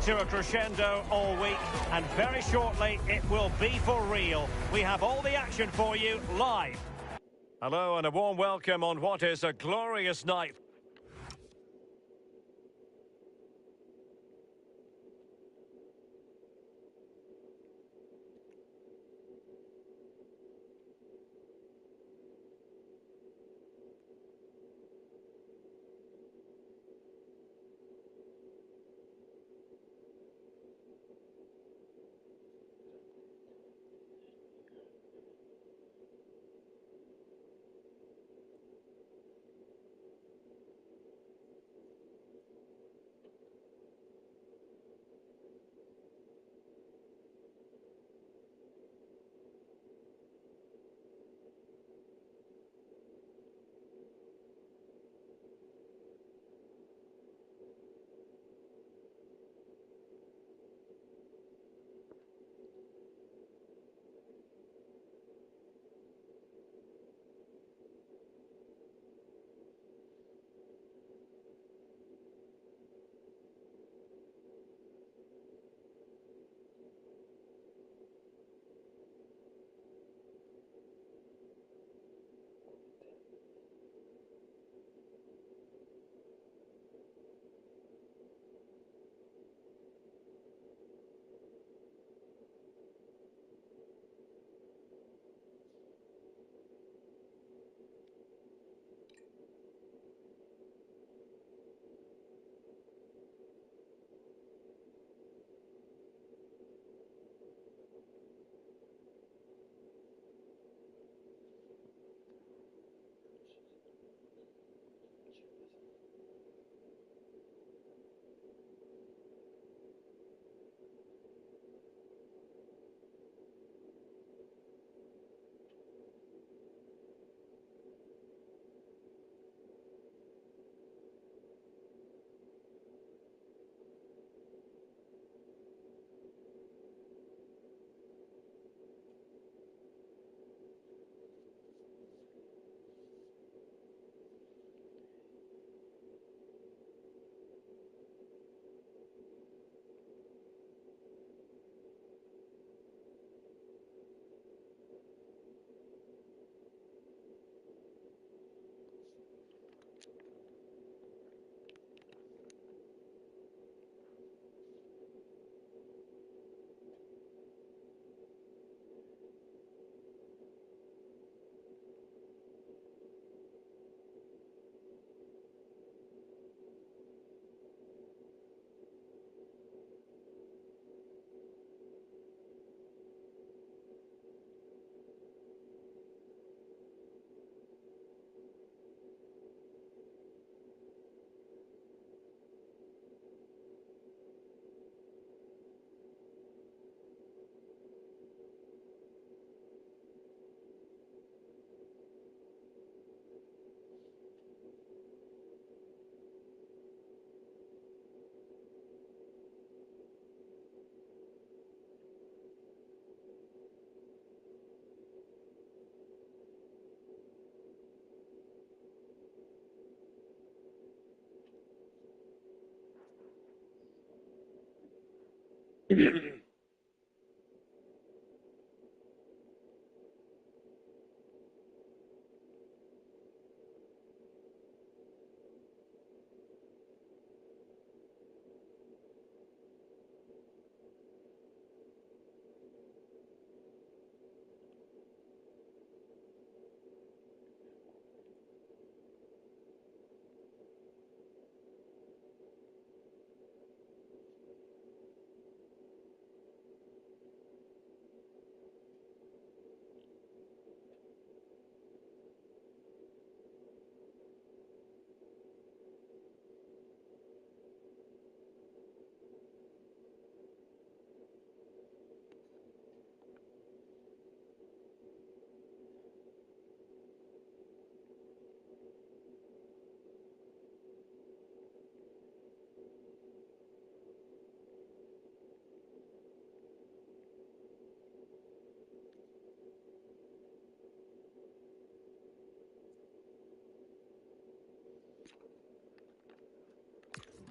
to a crescendo all week, and very shortly it will be for real. We have all the action for you live. Hello and a warm welcome on what is a glorious night.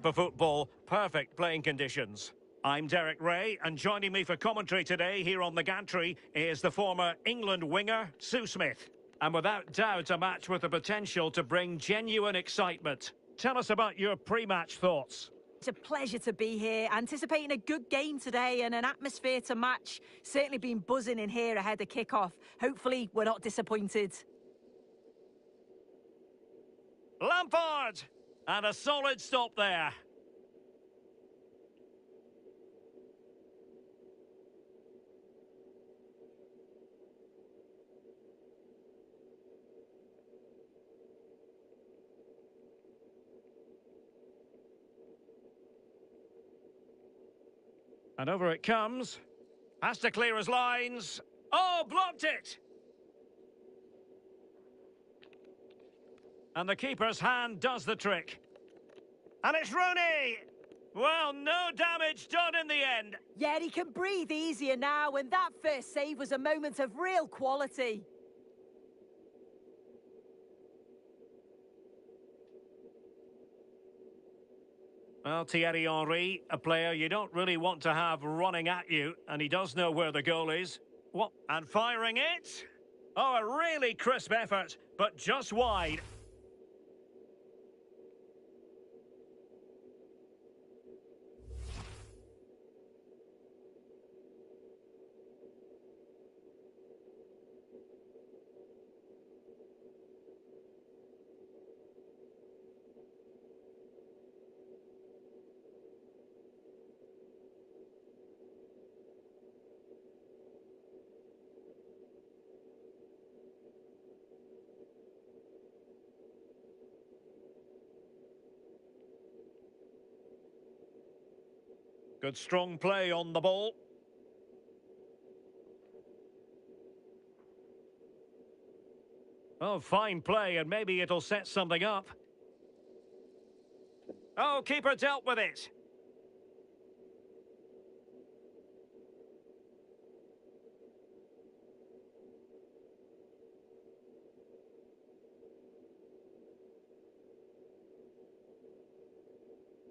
For football, perfect playing conditions. I'm Derek Ray, and joining me for commentary today here on the gantry is the former England winger, Sue Smith. And without doubt, a match with the potential to bring genuine excitement. Tell us about your pre-match thoughts. It's a pleasure to be here, anticipating a good game today and an atmosphere to match. Certainly been buzzing in here ahead of kick-off. Hopefully, we're not disappointed. Lampard! And a solid stop there. And over it comes. Has to clear his lines. Oh, blocked it! And the keeper's hand does the trick. And it's Rooney! Well, no damage done in the end. Yeah, he can breathe easier now, and that first save was a moment of real quality. Well, Thierry Henry, a player you don't really want to have running at you, and he does know where the goal is. What? And firing it? Oh, a really crisp effort, but just wide. Good strong play on the ball. Oh, fine play, and maybe it'll set something up. Oh, keeper dealt with it.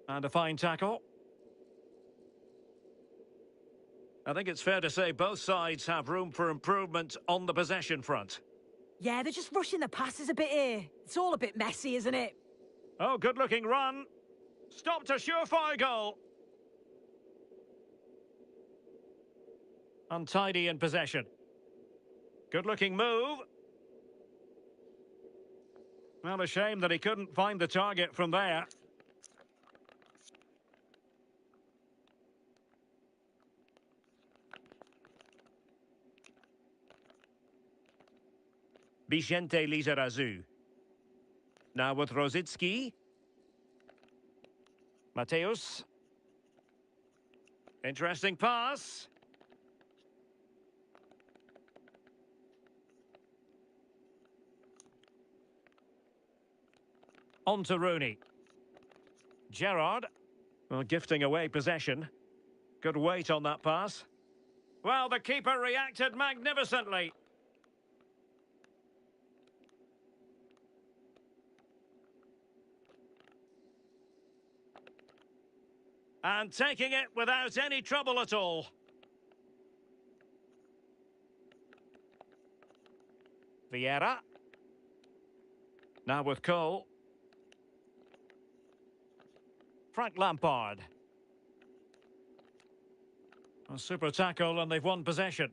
And a fine tackle. I think it's fair to say both sides have room for improvement on the possession front. Yeah, they're just rushing the passes a bit here. It's all a bit messy, isn't it? Oh, good-looking run. Stopped a surefire goal. Untidy in possession. Good-looking move. Well, a shame that he couldn't find the target from there. Vicente Lizarazu. Now with Rosicki. Mateus. Interesting pass. On to Rooney. Gerrard. Well, gifting away possession. Good weight on that pass. Well, the keeper reacted magnificently. And taking it without any trouble at all. Vieira. Now with Cole. Frank Lampard. A super tackle and they've won possession.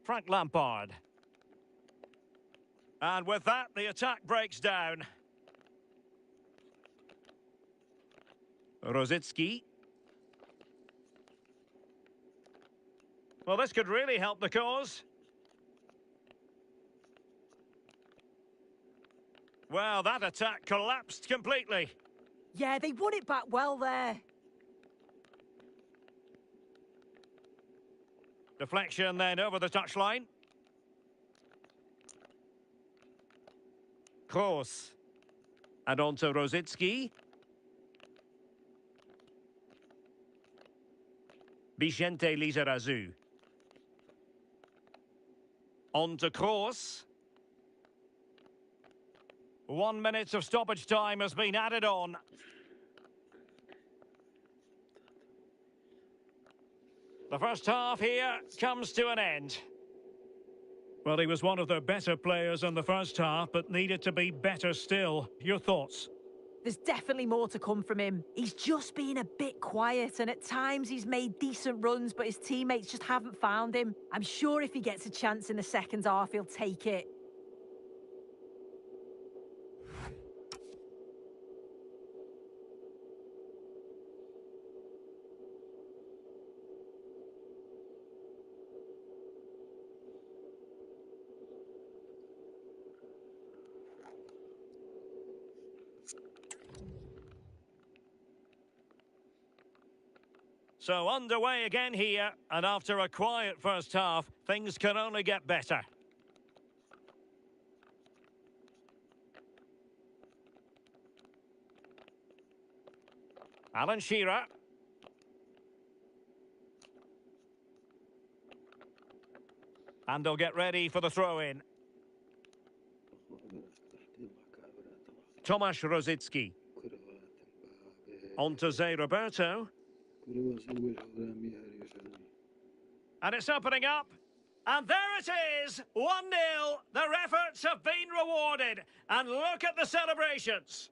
Frank Lampard. And with that, the attack breaks down. Rosicki. Well, this could really help the cause. Well, that attack collapsed completely. Yeah, they won it back well there. Deflection then over the touchline. Kroos. And on to Rosicki. Vicente Lizarazu. On to Kroos. 1 minute of stoppage time has been added on. The first half here comes to an end. Well, he was one of the better players in the first half, but needed to be better still. Your thoughts? There's definitely more to come from him. He's just been a bit quiet, and at times he's made decent runs, but his teammates just haven't found him. I'm sure if he gets a chance in the second half, he'll take it. So underway again here, and after a quiet first half, things can only get better. Alan Shearer. And they'll get ready for the throw-in. Tomasz Rosicki. On to Zé Roberto. And it's opening up. And there it is, 1-0. Their efforts have been rewarded. And look at the celebrations.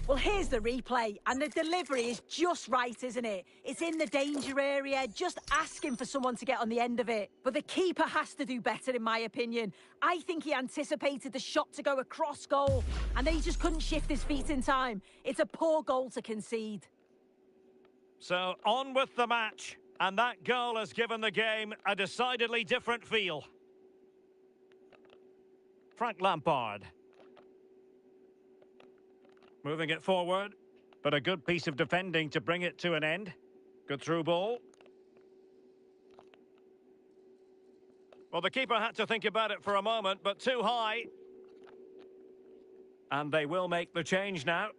Well, here's the replay, and the delivery is just right, isn't it? It's in the danger area, just asking for someone to get on the end of it. But the keeper has to do better, in my opinion. I think he anticipated the shot to go across goal, and then he just couldn't shift his feet in time. It's a poor goal to concede. So, on with the match, and that goal has given the game a decidedly different feel. Frank Lampard. Moving it forward, but a good piece of defending to bring it to an end. Good through ball. Well, the keeper had to think about it for a moment, but too high. And they will make the change now.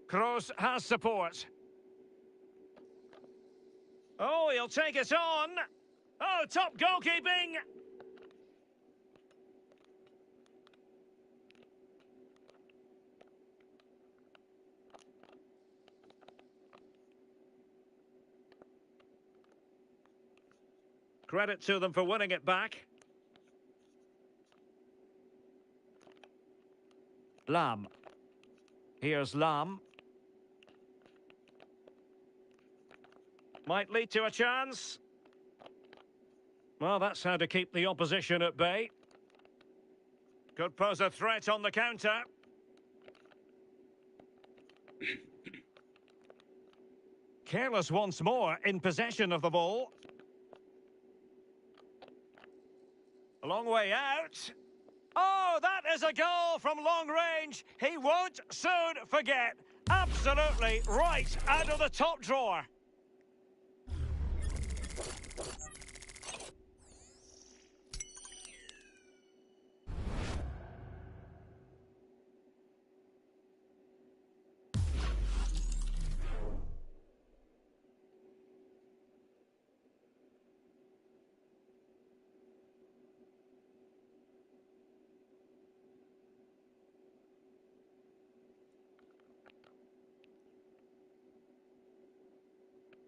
Kroos has support. Oh, he'll take it on. Oh, top goalkeeping. Credit to them for winning it back. Lam. Here's Lam. Might lead to a chance. Well, that's how to keep the opposition at bay. Could pose a threat on the counter. Careless once more in possession of the ball. A long way out. Oh, that is a goal from long range. He won't soon forget. Absolutely right out of the top drawer.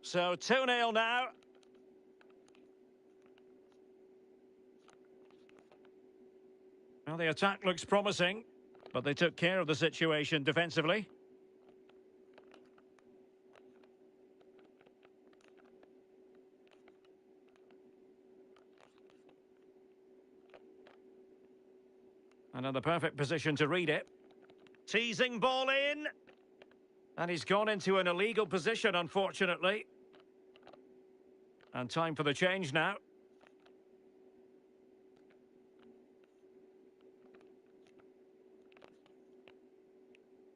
So 2-0 now. Well, the attack looks promising, but they took care of the situation defensively. And in the perfect position to read it. Teasing ball in. And he's gone into an illegal position, unfortunately. And time for the change now.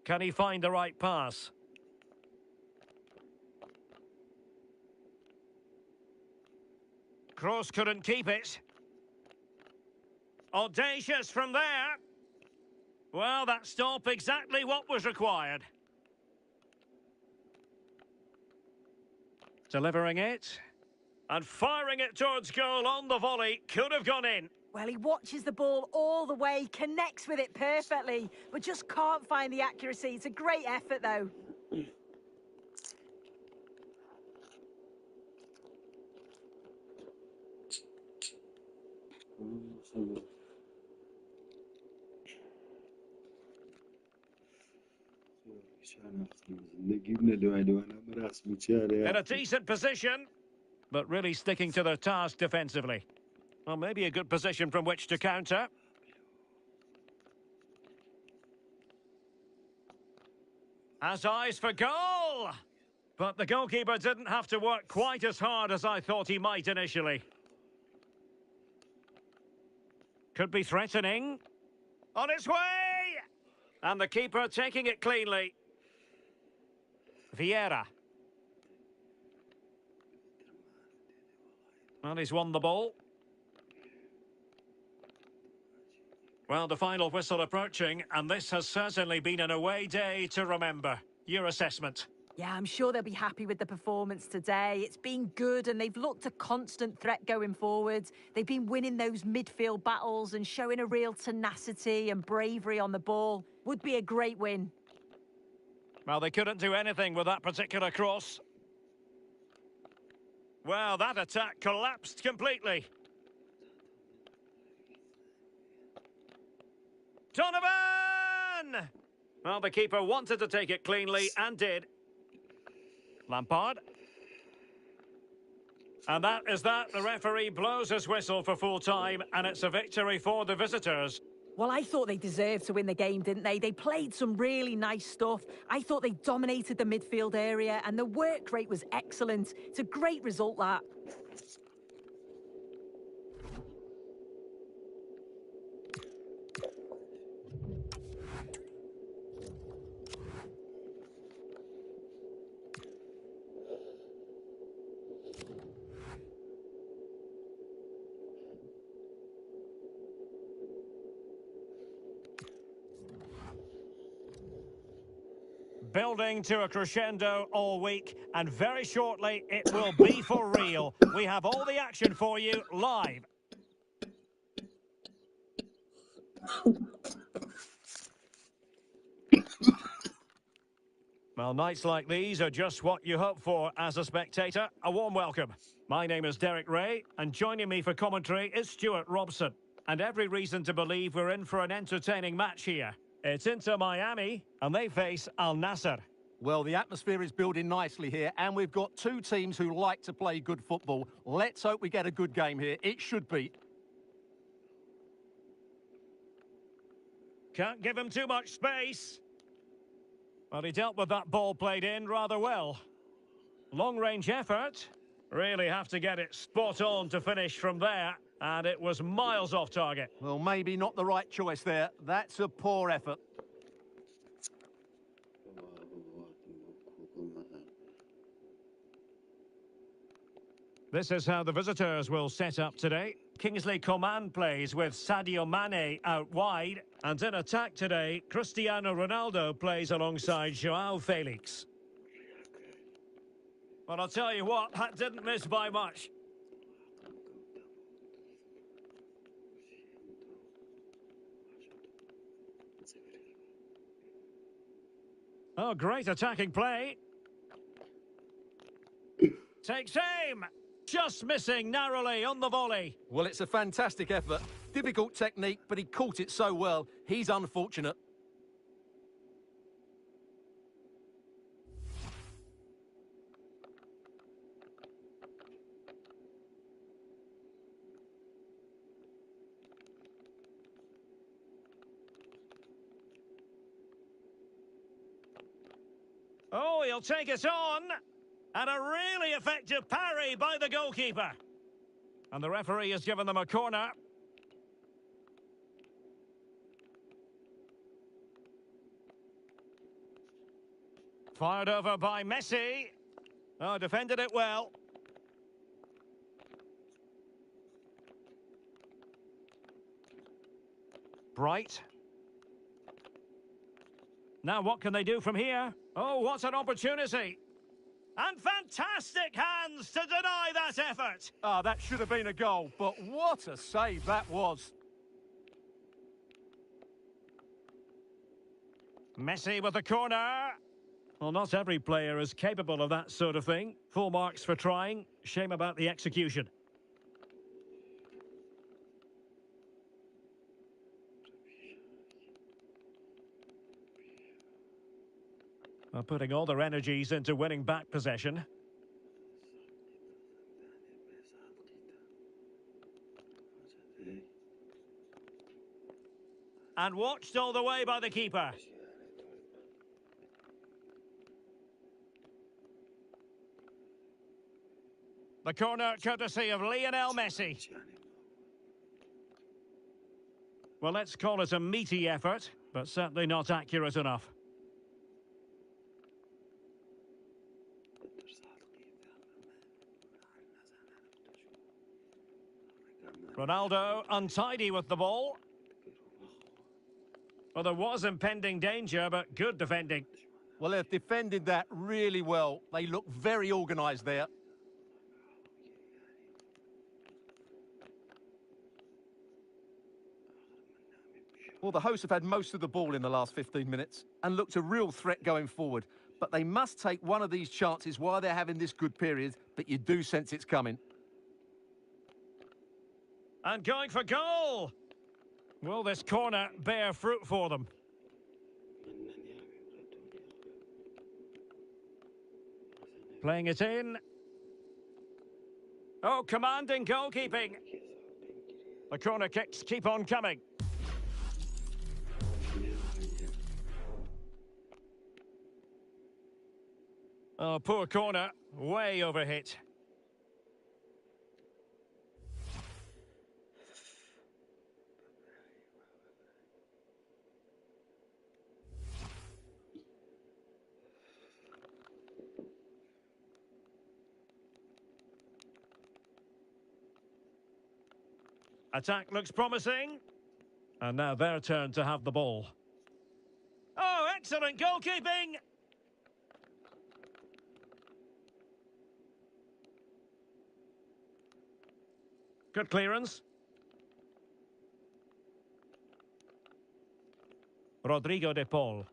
Can he find the right pass? Kroos couldn't keep it. Audacious from there. Well, that stop exactly what was required. Delivering it. And firing it towards goal on the volley. Could have gone in. Well, he watches the ball all the way, connects with it perfectly, but just can't find the accuracy. It's a great effort, though. In a decent position, but really sticking to their task defensively. Well, maybe a good position from which to counter. Has eyes for goal! But the goalkeeper didn't have to work quite as hard as I thought he might initially. Could be threatening. On its way! And the keeper taking it cleanly. Vieira. Well, he's won the ball. Well, the final whistle approaching, and this has certainly been an away day to remember. Your assessment? Yeah, I'm sure they'll be happy with the performance today. It's been good, and they've looked a constant threat going forward. They've been winning those midfield battles and showing a real tenacity and bravery on the ball. Would be a great win. Well, they couldn't do anything with that particular cross. Well, that attack collapsed completely. Donovan! Well, the keeper wanted to take it cleanly and did. Lampard. And that is that. The referee blows his whistle for full time, and it's a victory for the visitors. Well, I thought they deserved to win the game, didn't they? They played some really nice stuff. I thought they dominated the midfield area, and the work rate was excellent. It's a great result, that. Building to a crescendo all week, and very shortly it will be for real. We have all the action for you live. Well, nights like these are just what you hope for as a spectator. A warm welcome. My name is Derek Ray, and joining me for commentary is Stuart Robson. And every reason to believe we're in for an entertaining match here. It's Inter Miami, and they face Al Nassr. Well, the atmosphere is building nicely here, and we've got two teams who like to play good football. Let's hope we get a good game here. It should be. Can't give him too much space. Well, he dealt with that ball played in rather well. Long-range effort. Really have to get it spot on to finish from there. And it was miles off target. Well, maybe not the right choice there. That's a poor effort. This is how the visitors will set up today. Kingsley Coman plays with Sadio Mane out wide. And in attack today, Cristiano Ronaldo plays alongside Joao Felix. Well, I'll tell you what, that didn't miss by much. Oh, great attacking play. Takes aim. Just missing narrowly on the volley. Well, it's a fantastic effort. Difficult technique, but he caught it so well. He's unfortunate. Oh, he'll take it on. And a really effective parry by the goalkeeper. And the referee has given them a corner. Fired over by Messi. Oh, defended it well. Bright. Now what can they do from here? Oh, what an opportunity. And fantastic hands to deny that effort. Ah, that should have been a goal, but what a save that was. Messi with the corner. Well, not every player is capable of that sort of thing. Full marks for trying. Shame about the execution. Well, putting all their energies into winning back possession. And watched all the way by the keeper. The corner courtesy of Lionel Messi. Well, let's call it a meaty effort, but certainly not accurate enough. Ronaldo untidy with the ball. Well, there was impending danger, but good defending. Well, they've defended that really well. They look very organised there. Well, the hosts have had most of the ball in the last 15 minutes and looked a real threat going forward. But they must take one of these chances while they're having this good period, but you do sense it's coming. And going for goal! Will this corner bear fruit for them? Playing it in. Oh, commanding goalkeeping. The corner kicks keep on coming. Oh, poor corner. Way overhit. Attack looks promising. And now their turn to have the ball. Oh, excellent goalkeeping! Good clearance. Rodrigo de Paul.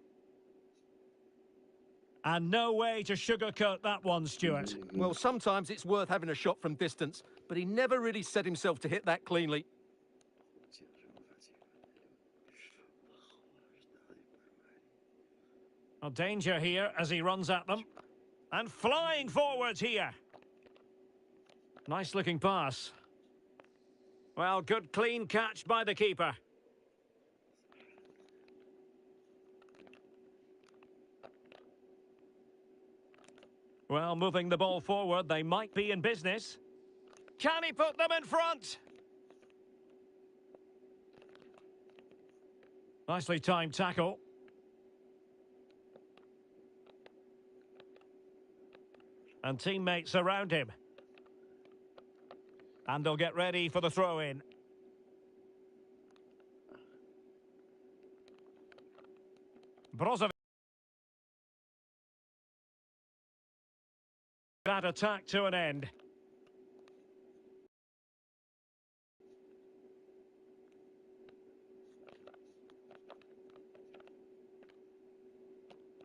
And no way to sugarcoat that one, Stuart. Well, sometimes it's worth having a shot from distance, but he never really set himself to hit that cleanly. A danger here as he runs at them. And flying forwards here. Nice looking pass. Well, good clean catch by the keeper. Well, moving the ball forward, they might be in business. Can he put them in front? Nicely timed tackle. And teammates around him. And they'll get ready for the throw-in. Brozovic. That attack to an end.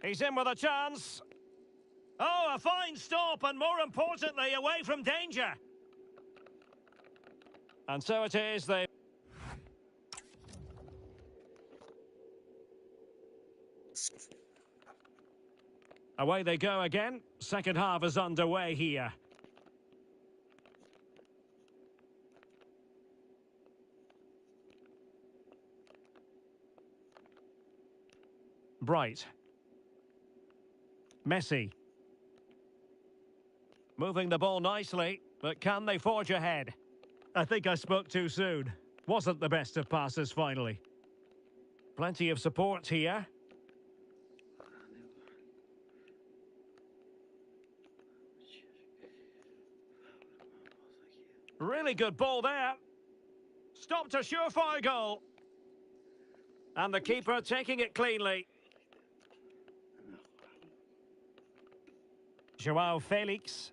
He's in with a chance. Oh, a fine stop, and more importantly, away from danger. And so it is, they... Away they go again. Second half is underway here. Bright. Messi. Moving the ball nicely, but can they forge ahead? I think I spoke too soon. Wasn't the best of passes finally. Plenty of support here. Really good ball there. Stopped a surefire goal. And the keeper taking it cleanly. Joao Felix.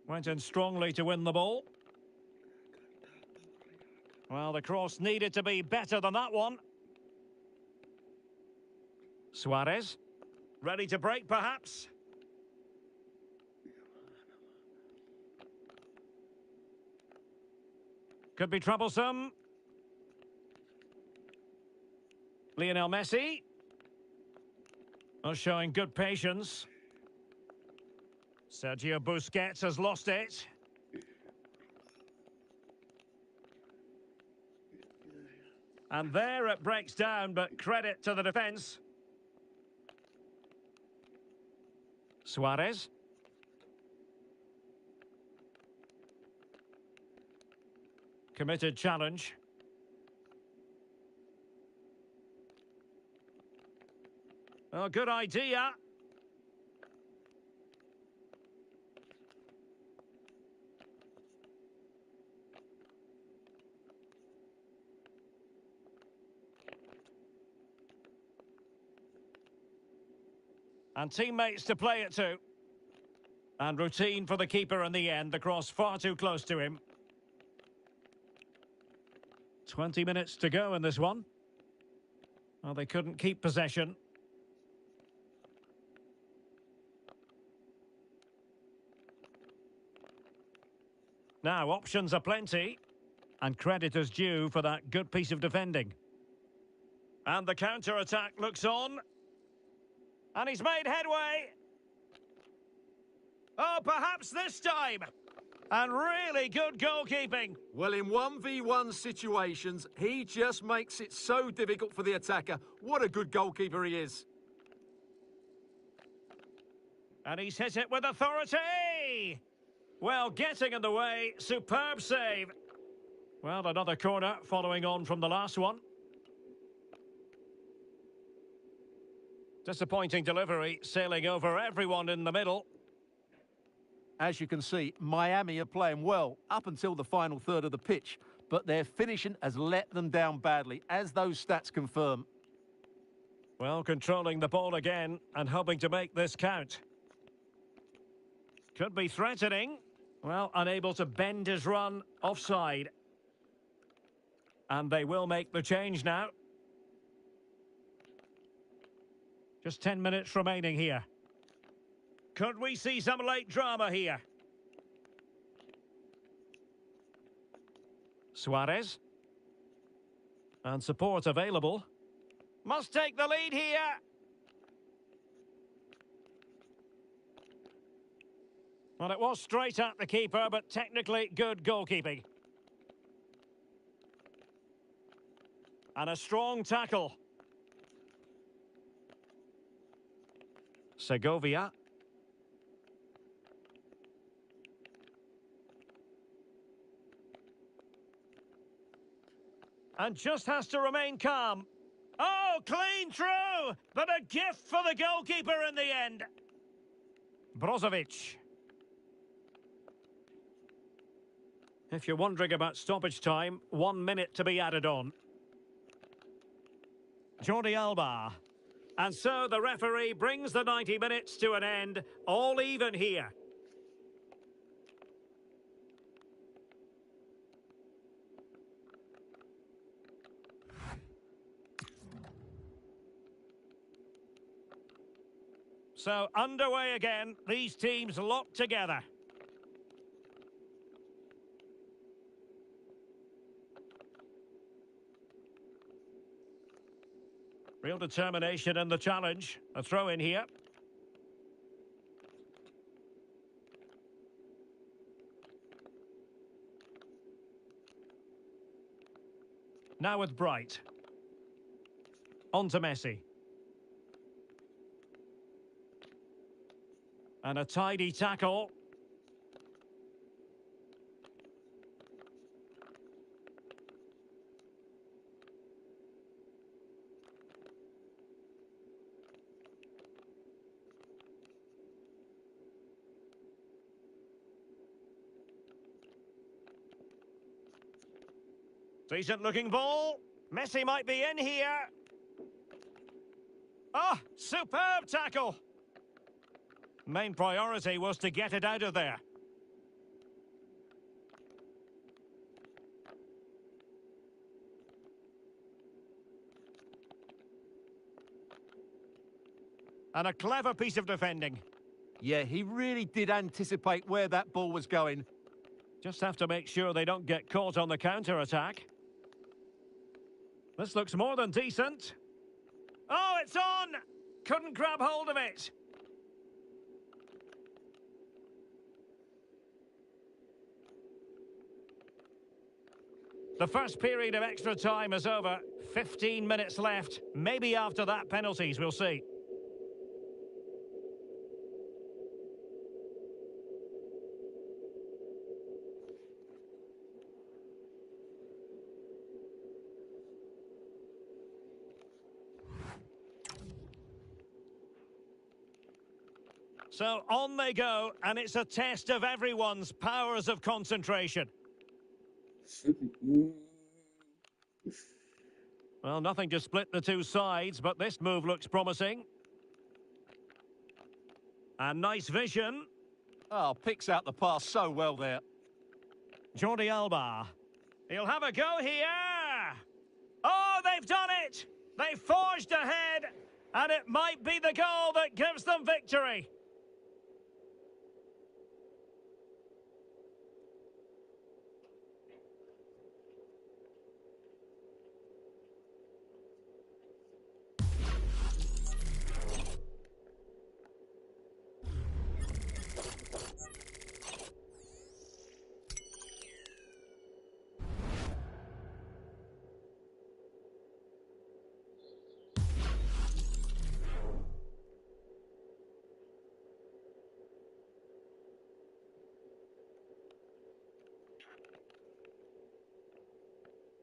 Went in strongly to win the ball. Well, the cross needed to be better than that one. Suarez. Ready to break, perhaps? Could be troublesome. Lionel Messi. Oh, showing good patience. Sergio Busquets has lost it. And there it breaks down, but credit to the defence. Suarez. Committed challenge. Oh, good idea. And teammates to play it to. And routine for the keeper in the end. The cross far too close to him. 20 minutes to go in this one. Well, they couldn't keep possession. Now, options are plenty. And credit is due for that good piece of defending. And the counter-attack looks on. And he's made headway. Oh, perhaps this time. And really good goalkeeping. Well, in 1v1 situations, he just makes it so difficult for the attacker. What a good goalkeeper he is. And he's hit it with authority. Well, getting in the way, superb save. Well, another corner following on from the last one. Disappointing delivery, sailing over everyone in the middle. As you can see, Miami are playing well up until the final third of the pitch, but their finishing has let them down badly, as those stats confirm. Well, controlling the ball again and hoping to make this count. Could be threatening. Well, unable to bend his run offside. And they will make the change now. Just 10 minutes remaining here. Could we see some late drama here? Suarez. And support available. Must take the lead here. Well, it was straight at the keeper, but technically good goalkeeping. And a strong tackle. Segovia. And just has to remain calm. Oh, clean through! But a gift for the goalkeeper in the end. Brozovic. If you're wondering about stoppage time, 1 minute to be added on. Jordi Alba. And so the referee brings the 90 minutes to an end, all even here. So underway again, these teams locked together. Real determination in the challenge. A throw in here. Now with Bright. On to Messi. And a tidy tackle. Decent looking ball. Messi might be in here. Oh, superb tackle. Main priority was to get it out of there. And a clever piece of defending. Yeah, he really did anticipate where that ball was going. Just have to make sure they don't get caught on the counter-attack. This looks more than decent. Oh, it's on! Couldn't grab hold of it. The first period of extra time is over. 15 minutes left. Maybe after that, penalties, we'll see. So on they go, and it's a test of everyone's powers of concentration. Well, nothing to split the two sides, but this move looks promising. And nice vision. Oh, picks out the pass so well there. Jordi Alba. He'll have a go here. Oh, they've done it! They forged ahead, and it might be the goal that gives them victory.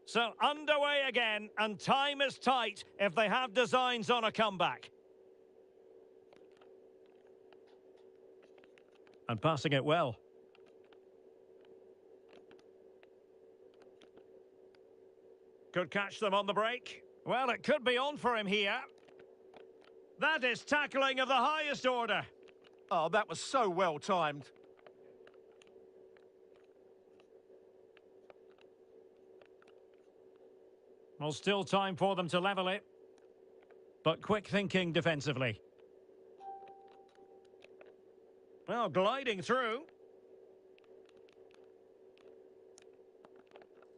So underway again, and time is tight if they have designs on a comeback. And passing it well. Could catch them on the break. Well, it could be on for him here. That is tackling of the highest order. Oh, that was so well timed. Well, still time for them to level it. But quick thinking defensively. Well, gliding through.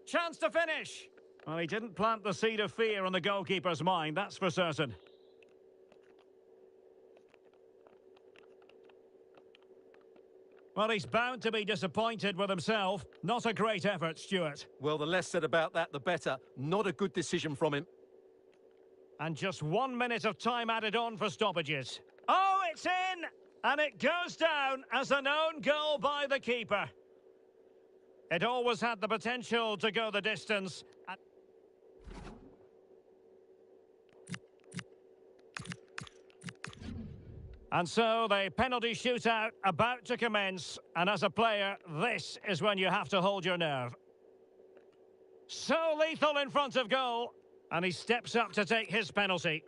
Chance to finish. Well, he didn't plant the seed of fear on the goalkeeper's mind, that's for certain. Well, he's bound to be disappointed with himself. Not a great effort, Stuart. Well, the less said about that, the better. Not a good decision from him. And just 1 minute of time added on for stoppages. Oh, it's in! And it goes down as an own goal by the keeper. It always had the potential to go the distance. And so the penalty shootout about to commence. And as a player, this is when you have to hold your nerve. So lethal in front of goal. And he steps up to take his penalty.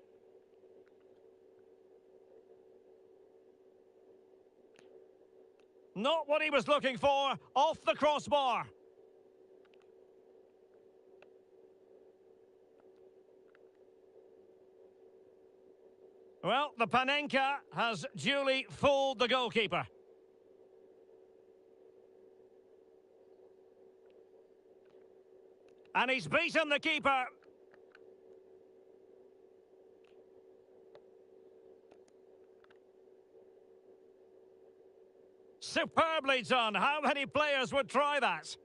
Not what he was looking for. Off the crossbar. Well, the Panenka has duly fooled the goalkeeper. And he's beaten the keeper. Superbly done. How many players would try that?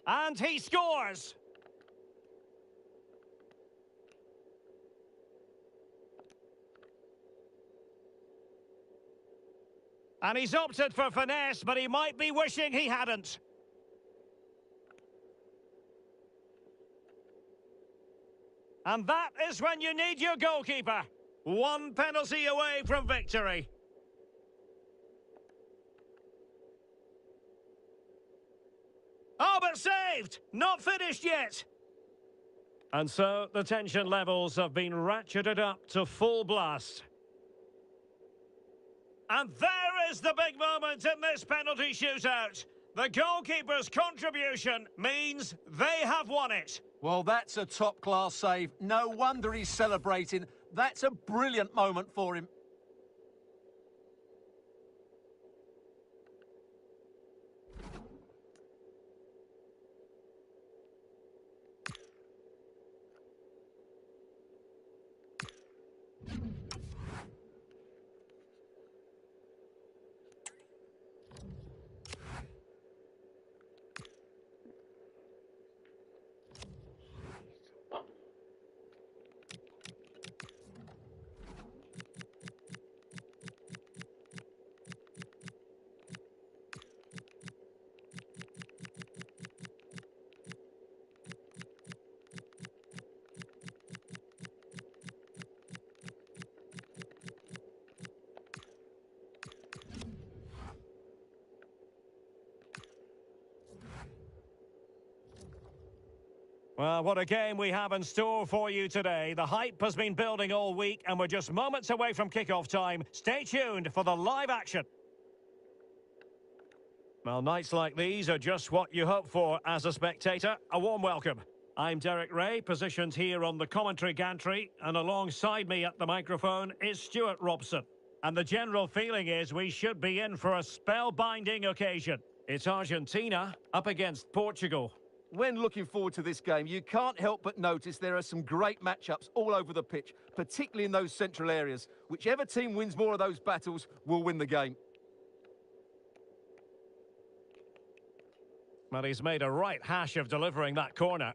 And he scores. And he's opted for finesse, but he might be wishing he hadn't. And that is when you need your goalkeeper. One penalty away from victory. saved! Not finished yet! And so the tension levels have been ratcheted up to full blast. And there is the big moment in this penalty shootout. The goalkeeper's contribution means they have won it. Well, that's a top-class save. No wonder he's celebrating. That's a brilliant moment for him. Well, what a game we have in store for you today. The hype has been building all week and we're just moments away from kick-off time. Stay tuned for the live action. Well, nights like these are just what you hope for as a spectator. A warm welcome. I'm Derek Ray, positioned here on the commentary gantry, and alongside me at the microphone is Stuart Robson. And the general feeling is we should be in for a spellbinding occasion. It's Argentina up against Portugal. When looking forward to this game, you can't help but notice there are some great matchups all over the pitch, particularly in those central areas. Whichever team wins more of those battles will win the game. Well, he's made a right hash of delivering that corner.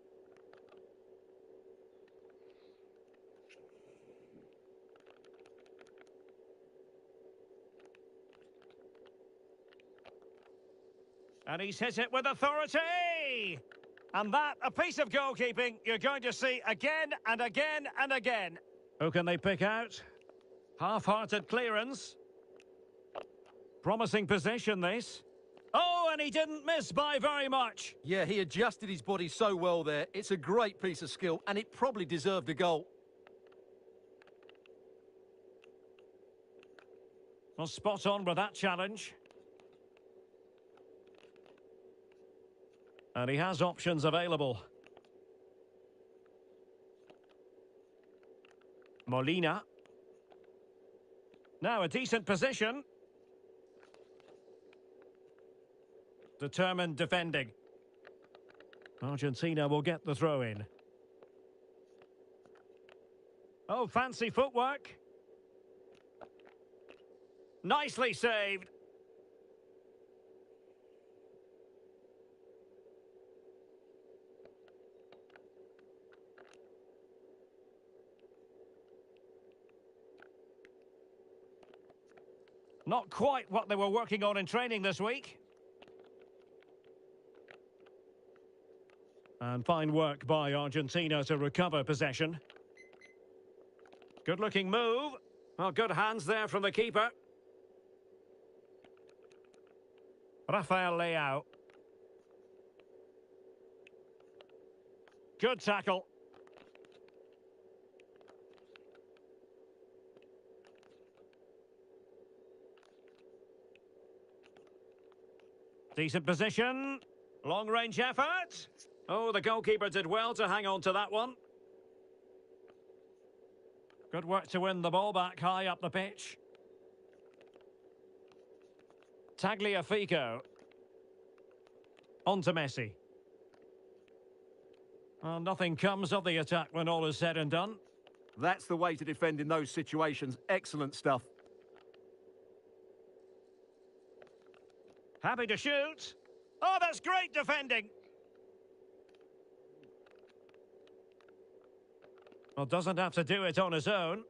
And he's hit it with authority! And that, a piece of goalkeeping you're going to see again and again and again. Who can they pick out? Half-hearted clearance. Promising position, this. Oh, and he didn't miss by very much. Yeah, he adjusted his body so well there. It's a great piece of skill, and it probably deserved a goal. Well, spot on with that challenge. And he has options available. Molina. Now a decent position. Determined defending. Argentina will get the throw in. Oh, fancy footwork. Nicely saved. Not quite what they were working on in training this week. And fine work by Argentina to recover possession. Good-looking move. Well, good hands there from the keeper. Rafael Leao. Good tackle. Decent position. Long-range effort. Oh, the goalkeeper did well to hang on to that one. Good work to win the ball back high up the pitch. Tagliafico. On to Messi. Well, nothing comes of the attack when all is said and done. That's the way to defend in those situations. Excellent stuff. Happy to shoot. Oh, that's great defending. Well, doesn't have to do it on his own.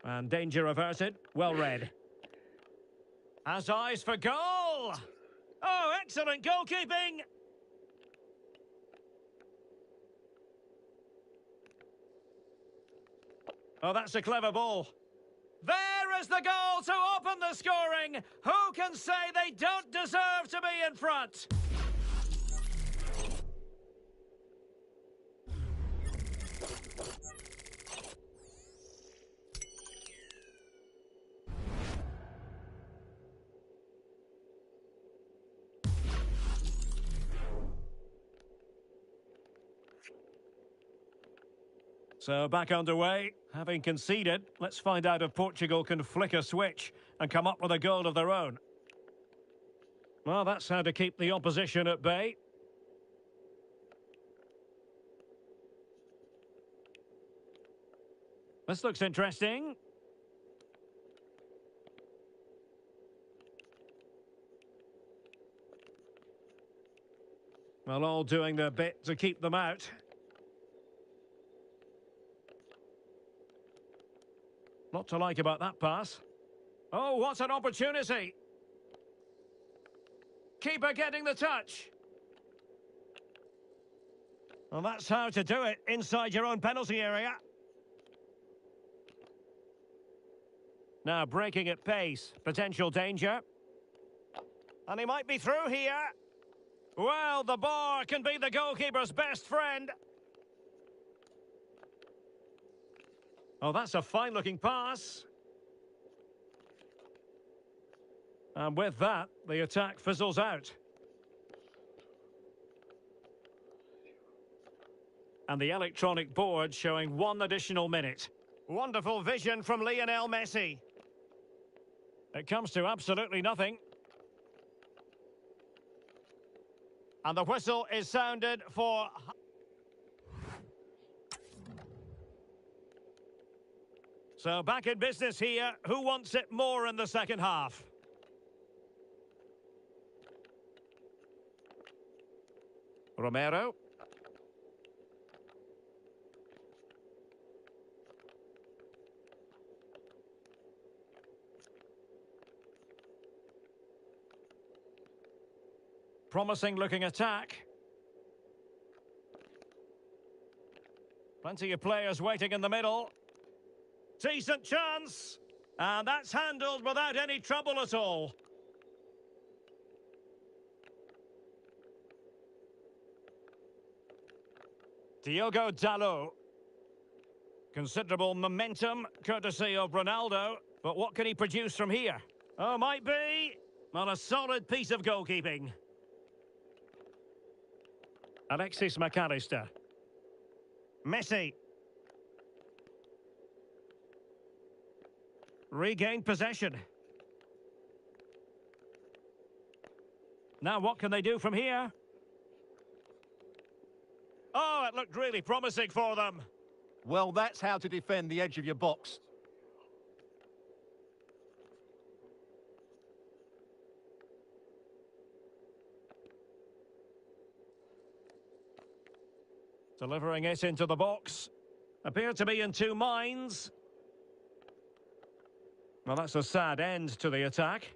And danger averted. Well read. Has eyes for goal. Oh, excellent goalkeeping. Oh, that's a clever ball. There is There's the goal to open the scoring. Who can say they don't deserve to be in front? So back underway, having conceded, let's find out if Portugal can flick a switch and come up with a goal of their own. Well, that's how to keep the opposition at bay. This looks interesting. Well, all doing their bit to keep them out. Lot to like about that pass. Oh, what an opportunity! Keeper getting the touch. Well, that's how to do it inside your own penalty area. Now breaking at pace, potential danger. And he might be through here. Well, the bar can be the goalkeeper's best friend. Oh, that's a fine-looking pass. And with that, the attack fizzles out. And the electronic board showing 1 additional minute. Wonderful vision from Lionel Messi. It comes to absolutely nothing. And the whistle is sounded for... So back in business here. Who wants it more in the second half? Romero. Promising looking attack. Plenty of players waiting in the middle. Decent chance. And that's handled without any trouble at all. Diogo Dalot. Considerable momentum, courtesy of Ronaldo. But what can he produce from here? Oh, might be. Well, a solid piece of goalkeeping. Alexis McAllister. Messi. Regained possession. Now what can they do from here? Oh, it looked really promising for them. Well, that's how to defend the edge of your box. Delivering it into the box. Appear to be in two minds. Well, that's a sad end to the attack.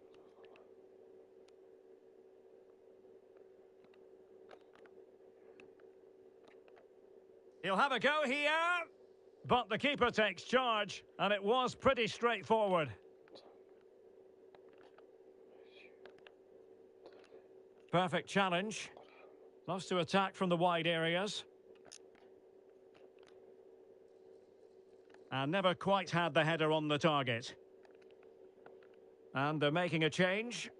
He'll have a go here. But the keeper takes charge, and it was pretty straightforward. Perfect challenge. Loves to attack from the wide areas. And never quite had the header on the target. And they're making a change.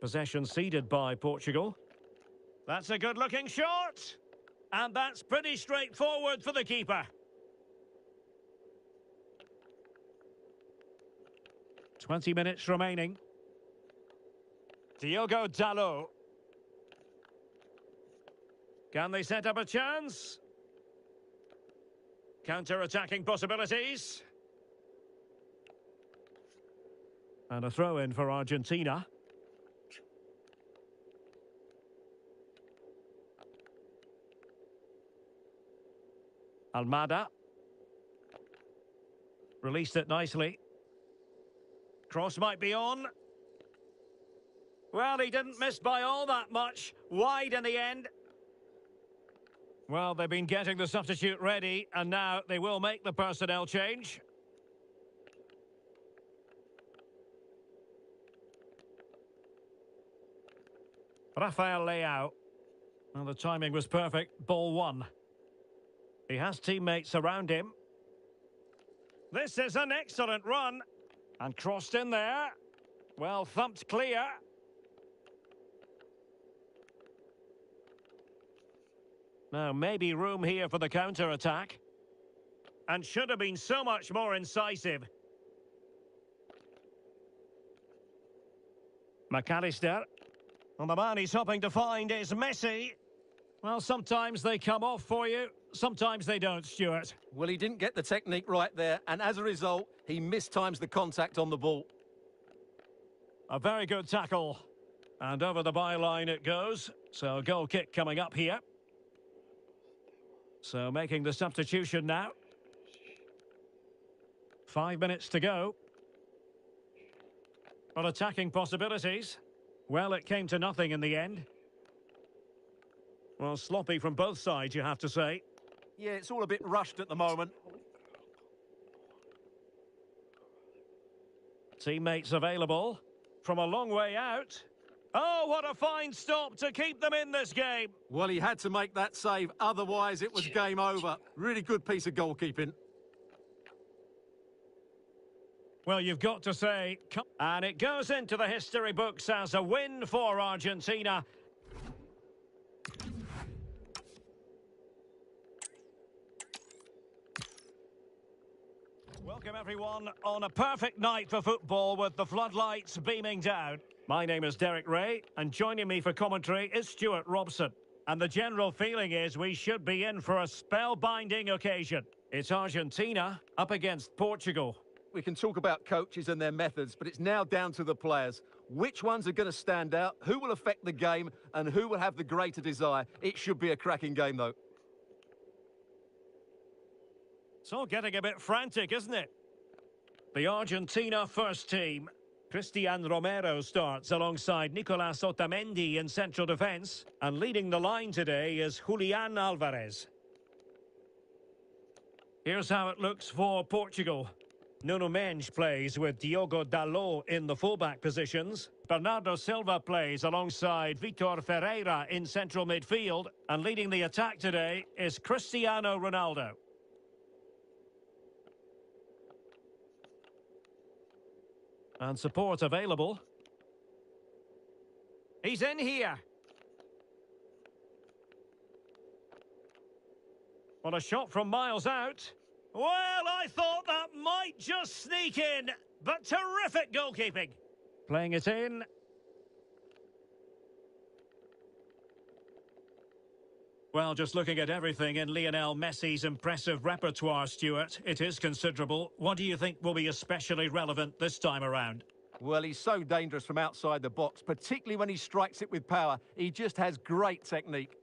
Possession ceded by Portugal. That's a good-looking shot. And that's pretty straightforward for the keeper. 20 minutes remaining. Diogo Dalot. Can they set up a chance? Counter-attacking possibilities. And a throw-in for Argentina. Almada. Released it nicely. Cross might be on. Well, he didn't miss by all that much. Wide in the end. Well, they've been getting the substitute ready, and now they will make the personnel change. Rafael Leao. Well, the timing was perfect. Ball one. He has teammates around him. This is an excellent run. And crossed in there. Well, thumped clear. Now, maybe room here for the counter-attack. And should have been so much more incisive. McAllister. Well, the man he's hoping to find is Messi. Well, sometimes they come off for you, sometimes they don't, Stuart. Well, he didn't get the technique right there, and as a result, he mistimes the contact on the ball. A very good tackle. And over the byline it goes. So, goal kick coming up here. So, making the substitution now. 5 minutes to go. Well, attacking possibilities. Well, it came to nothing in the end. Well, sloppy from both sides, you have to say. Yeah, it's all a bit rushed at the moment. Teammates available. From a long way out. Oh, what a fine stop to keep them in this game. Well, he had to make that save, otherwise it was game over. Really good piece of goalkeeping. Well, you've got to say, and it goes into the history books as a win for Argentina. Welcome everyone on a perfect night for football with the floodlights beaming down. My name is Derek Ray, and joining me for commentary is Stuart Robson. And the general feeling is we should be in for a spellbinding occasion. It's Argentina up against Portugal. We can talk about coaches and their methods, but it's now down to the players. Which ones are going to stand out, who will affect the game, and who will have the greater desire? It should be a cracking game, though. It's all getting a bit frantic, isn't it? The Argentina first team. Cristian Romero starts alongside Nicolas Otamendi in central defence. And leading the line today is Julian Alvarez. Here's how it looks for Portugal. Nuno Mendes plays with Diogo Dalot in the fullback positions. Bernardo Silva plays alongside Vitor Ferreira in central midfield. And leading the attack today is Cristiano Ronaldo. And support available. He's in here. What a shot from miles out. Well, I thought that might just sneak in, but terrific goalkeeping. Playing it in. Well, just looking at everything in Lionel Messi's impressive repertoire, Stuart, it is considerable. What do you think will be especially relevant this time around? Well, he's so dangerous from outside the box, particularly when he strikes it with power. He just has great technique.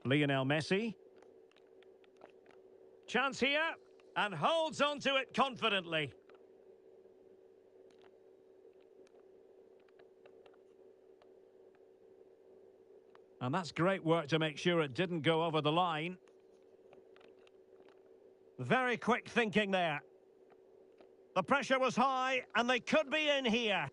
Lionel Messi. Chance here. And holds on to it confidently. And that's great work to make sure it didn't go over the line. Very quick thinking there. The pressure was high, and they could be in here.